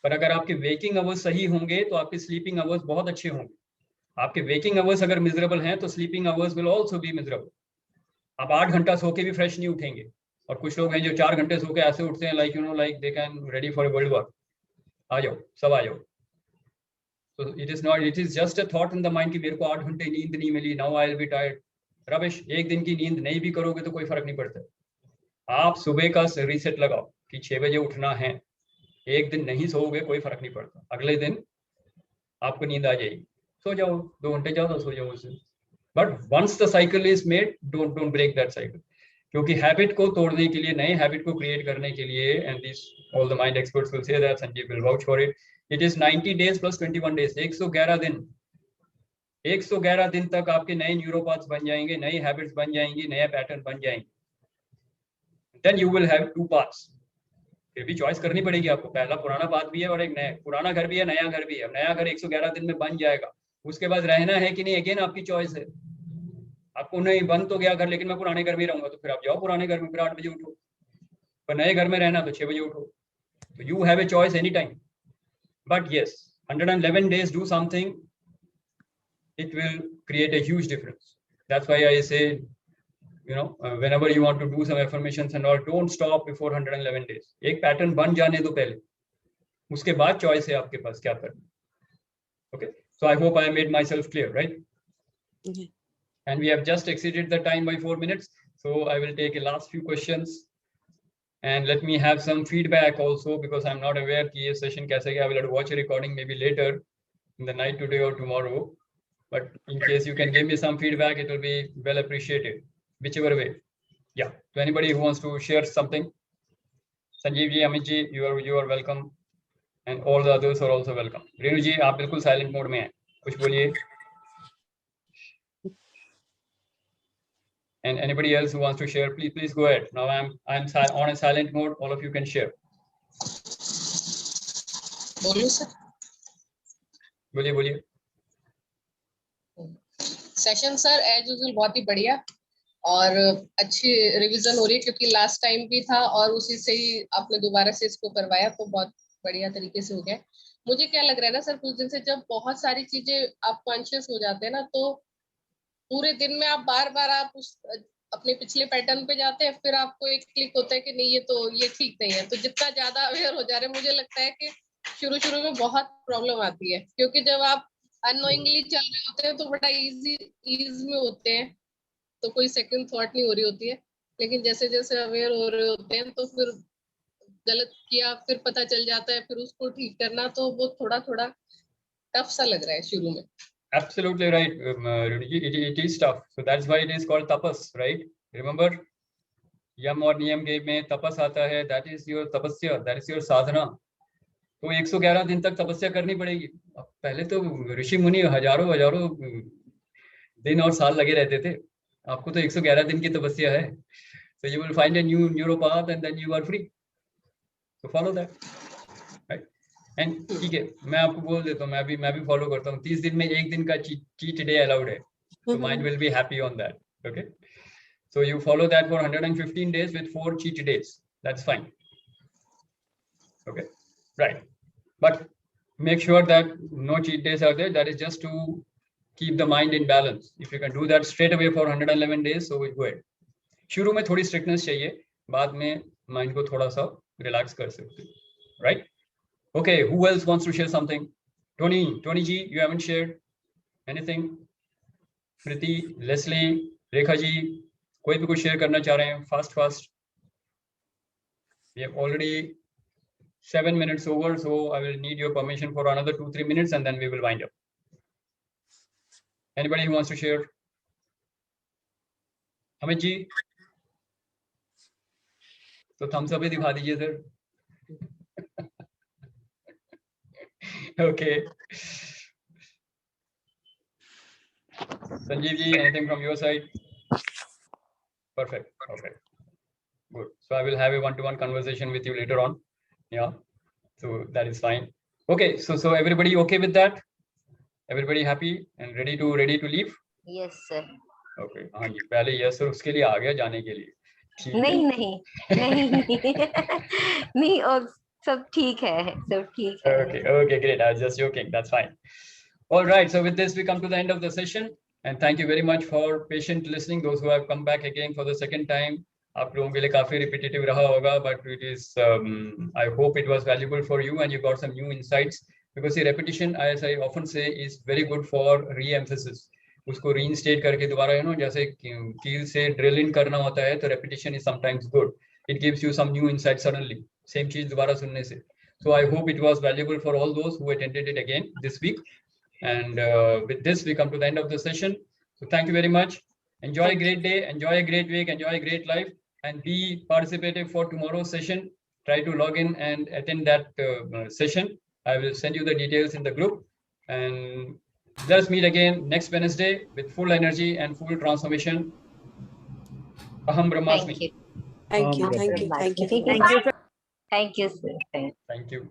पर अगर आपके waking hours सही होंगे तो आपके sleeping hours बहुत अच्छे होंगे। आपके वेकिंग आवर्स अगर मिजरेबल हैं तो sleeping hours will also be miserable. आप 8 घंटा सो के भी फ्रेश नहीं उठेंगे, और कुछ लोग हैं जो 4 घंटे सो के ऐसे उठते हैं like like they can ready for a world war. आ जाओ, सब आ जाओ। तो it is not, it is just a thought in the mind कि मेरे को 8 घंटे नींद नहीं मिली, now I will be tired. Rubbish, एक दिन की नींद नहीं भी करोगे तो कोई फर्क नहीं पड़ता। आप सुबह का रीसेट लगाओ कि 6 बजे उठना है, एक दिन नहीं सोओगे कोई फर्क नहीं पड़ता, अगले दिन आपको नींद आ जाएगी, सो जाओ, 2 घंटे ज्यादा सो जाओ उससे। But once the cycle is made, don't break that cycle, क्योंकि हैबिट को तोड़ने के लिए, नए हैबिट को क्रिएट करने के लिए, and this all the mind experts will say that, Sanjeev will vouch for it, it is 90 days plus 21 days, 111 दिन। 111 दिन तक आपके नए न्यूरोपाथ्स बन जाएंगे, नई हैबिट्स बन जाएंगी, नया पैटर्न बन जाएंगे। Then you will have 2 paths। फिर भी चॉइस करनी पड़ेगी आपको, पहला पुराना पाथ भी है और एक नया, पुराना घर भी है, नया घर भी है। अब नया घर 111 दिन में बन जाएगा, उसके बाद रहना है कि नहीं, अगेन आपकी चॉइस है। आपको नहीं, बन तो गया घर लेकिन मैं पुराने घर में रहूंगा, तो फिर आप जाओ पुराने घर में, फिर 8 बजे उठो। पर नए घर में रहना तो 6 बजे उठो। तो you have a choice any time. But yes, 111 days do something, it will create a huge difference. That's why I say, whenever you want to do some affirmations and all, don't stop before 111 days. एक pattern बन जाने दो पहले, उसके बाद choice है आपके पास क्या करना. Okay, so I hope I made myself clear, right? Mhm. And we have just exceeded the time by 4 minutes, so I will take a last few questions and let me have some feedback also, because I'm not aware कि ये session कैसे गया. I will have to watch a recording maybe later in the night today or tomorrow, but in case you can give me some feedback, it will be well appreciated, whichever way. Yeah, to anybody who wants to share something, Sanjeev ji, Amit ji, you are welcome, and all the others are also welcome. Renu ji, आप बिल्कुल silent mode में हैं, कुछ बोलिए. And anybody else who wants to share, please go ahead. Now I'm on a silent mode. All of you can share. बोलूं sir? बोलिए. Session sir as usual बहुत ही बढ़िया और अच्छी रिवीजन हो रही है, क्योंकि लास्ट टाइम भी था और उसी से ही आपने दोबारा से इसको करवाया, तो बहुत बढ़िया तरीके से हो गया. मुझे क्या लग रहा है ना सर, कुछ दिन से जब बहुत सारी चीजें आप कॉन्शियस हो जाते हैं ना, तो पूरे दिन में आप बार बार आप उस अपने पिछले पैटर्न पे जाते हैं, फिर आपको एक क्लिक होता है कि नहीं ये ठीक नहीं है. तो जितना ज्यादा अवेयर हो जा रहे हैं, मुझे लगता है कि शुरू में बहुत प्रॉब्लम आती है, क्योंकि जब आप अननोइंगली चल रहे होते हैं तो बड़ा ईज में होते हैं, तो कोई सेकंड थॉट नहीं हो रही होती है. लेकिन जैसे जैसे अवेयर हो रहे होते हैं तो फिर गलत किया, फिर पता चल जाता है, फिर उसको ठीक करना, तो वो थोड़ा टफ सा लग रहा है शुरू में. Absolutely right, it is tough. So that's why it is called tapas, right? Remember, यम और नियम के में तपस आता है. That is your तपस्या, that is your साधना. तो 111 दिन तक तपस्या करनी पड़ेगी. पहले तो ऋषि मुनि हजारों दिन और साल लगे रहते थे. आपको तो 111 दिन की तपस्या है. So you will find a new neural path and then you are free. So follow that, right? And ठीक है, मैं आपको बोल देता हूँ, मैं भी फॉलो करता हूँ. 30 दिन में एक दिन का चीट डे अलाउड है. So mind will be happy on that. Okay, so you follow that for 115 days with 4 cheat days. That's fine. Okay, right. But make sure that no cheat days are there. That is just to keep the mind in balance. If you can do that straight away for 111 days, so go ahead. शुरू में थोड़ी strictness चाहिए, बाद में mind को थोड़ा सा relax कर सकते हो, right? Okay, who else wants to share something? Tony ji, you haven't shared anything. Priti, Leslie, Rekha ji, कोई भी कुछ शेयर करना चाह रहे हैं? Fast. We have already 7 minutes over, so I will need your permission for another 2-3 minutes and then we will wind up. Anybody who wants to share? Amit ji, तो thumbs up ही दिखा दीजिए sir. Okay. Sanjeev ji, anything from your side? Perfect. Good. So I will have a one-to-one conversation with you later on. Yeah. So that is fine. Okay. So everybody okay with that? Everybody happy and ready to leave? Yes sir. Okay. हाँ जी, पहले yes sir उसके लिए आ गया जाने के लिए. नहीं और सब ठीक है. Okay, great. I was just joking. That's fine. All right. So with this, we come to the end of the session. And thank you very much for patient listening. Those who have come back again for the second time, आप लोगों के लिए काफी repetitive रहा होगा, but it is. I hope it was valuable for you and you got some new insights. Because the repetition, as I often say, is very good for re-emphasis. उसको reinstate करके दोबारा जैसे कील से drill in करना होता है, तो repetition is sometimes good. It gives you some new insights suddenly. Same चीज दोबारा सुनने से. So I hope it was valuable for all those who attended it again this week. And with this, we come to the end of the session. So thank you very much. Enjoy a great day, enjoy a great week, enjoy a great life, and be participative for tomorrow's session. Try to log in and attend that session. I will send you the details in the group. And let's meet again next Wednesday with full energy and full transformation. Aham Brahmasmi. Thank you. Thank you sir. Thank you.